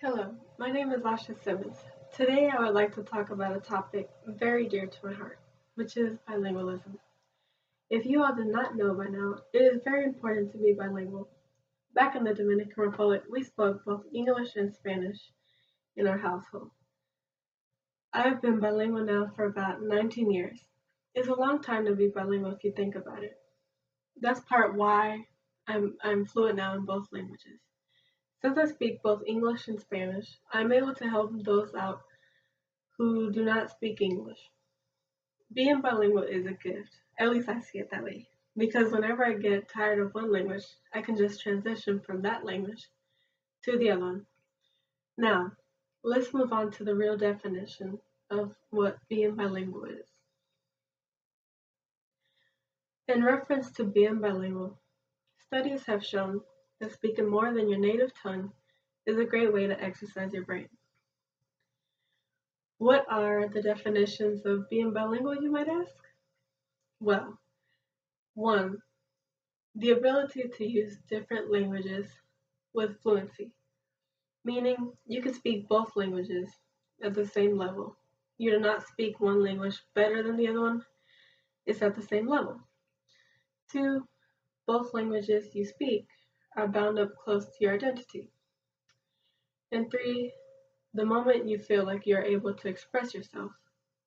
Hello, my name is Asha Simmons. Today I would like to talk about a topic very dear to my heart, which is bilingualism. If you all did not know by now, it is very important to be bilingual. Back in the Dominican Republic, we spoke both English and Spanish in our household. I have been bilingual now for about 19 years. It's a long time to be bilingual if you think about it. That's part why I'm fluent now in both languages. Since I speak both English and Spanish, I'm able to help those out who do not speak English. Being bilingual is a gift, at least I see it that way, because whenever I get tired of one language, I can just transition from that language to the other one. Now, let's move on to the real definition of what being bilingual is. In reference to being bilingual, studies have shown that speaking more than your native tongue is a great way to exercise your brain. What are the definitions of being bilingual, you might ask? Well, 1. The ability to use different languages with fluency, meaning you can speak both languages at the same level. You do not speak one language better than the other one, it's at the same level. 2. Both languages you speak are bound up close to your identity. And 3. The moment you feel like you're able to express yourself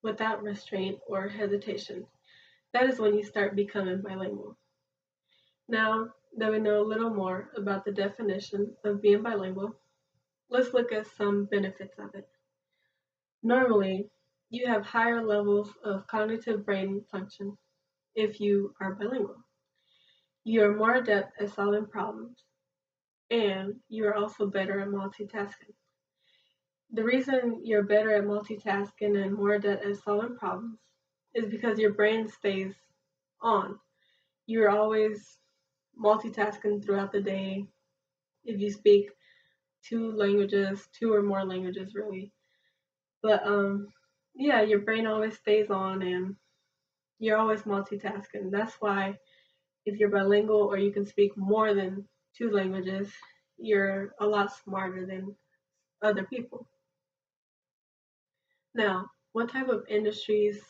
without restraint or hesitation, that is when you start becoming bilingual. Now that we know a little more about the definition of being bilingual, let's look at some benefits of it. Normally, you have higher levels of cognitive brain function if you are bilingual. You are more adept at solving problems, and you are also better at multitasking. The reason you're better at multitasking and more adept at solving problems is because your brain stays on. You're always multitasking throughout the day if you speak two or more languages really. But yeah, your brain always stays on and you're always multitasking. That's why if you're bilingual or you can speak more than two languages, you're a lot smarter than other people. Now, what type of industries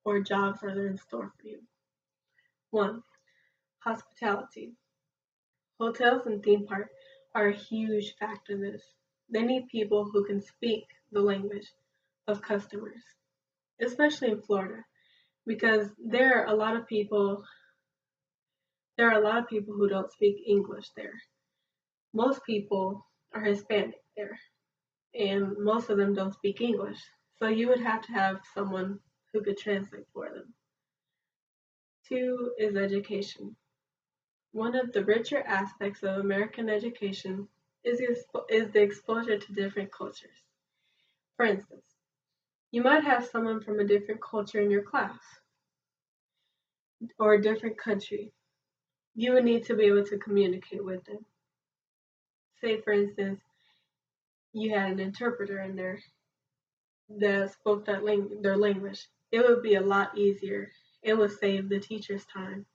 or jobs are there in store for you? 1. Hospitality. Hotels and theme parks are a huge factor in this. They need people who can speak the language of customers, especially in Florida, because there are a lot of people who don't speak English there. Most people are Hispanic there, and most of them don't speak English. So you would have to have someone who could translate for them. 2 is education. One of the richer aspects of American education is the exposure to different cultures. For instance, you might have someone from a different culture in your class or a different country. You would need to be able to communicate with them. Say, for instance, you had an interpreter in there that spoke their language. It would be a lot easier. It would save the teacher's time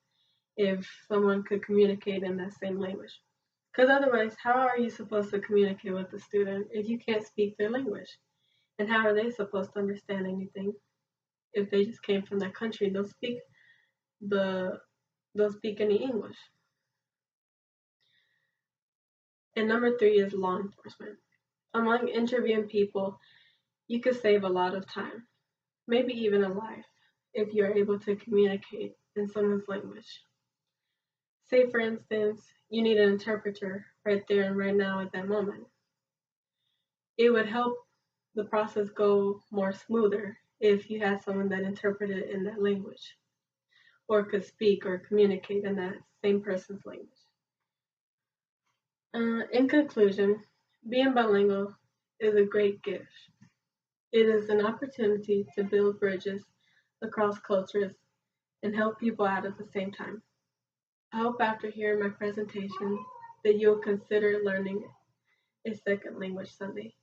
if someone could communicate in that same language. Because otherwise, how are you supposed to communicate with the student if you can't speak their language? And how are they supposed to understand anything if they just came from that country and don't speak any English? And number 3 is law enforcement. Among interviewing people, you could save a lot of time, maybe even a life, if you're able to communicate in someone's language. Say, for instance, you need an interpreter right there and right now at that moment. It would help the process go more smoother if you had someone that interpreted in that language or could speak or communicate in that same person's language. In conclusion, being bilingual is a great gift. It is an opportunity to build bridges across cultures and help people out at the same time. I hope after hearing my presentation that you'll consider learning a second language someday.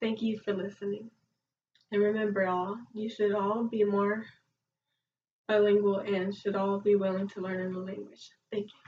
Thank you for listening. And remember you should all be more bilingual and should all be willing to learn a new language. Thank you.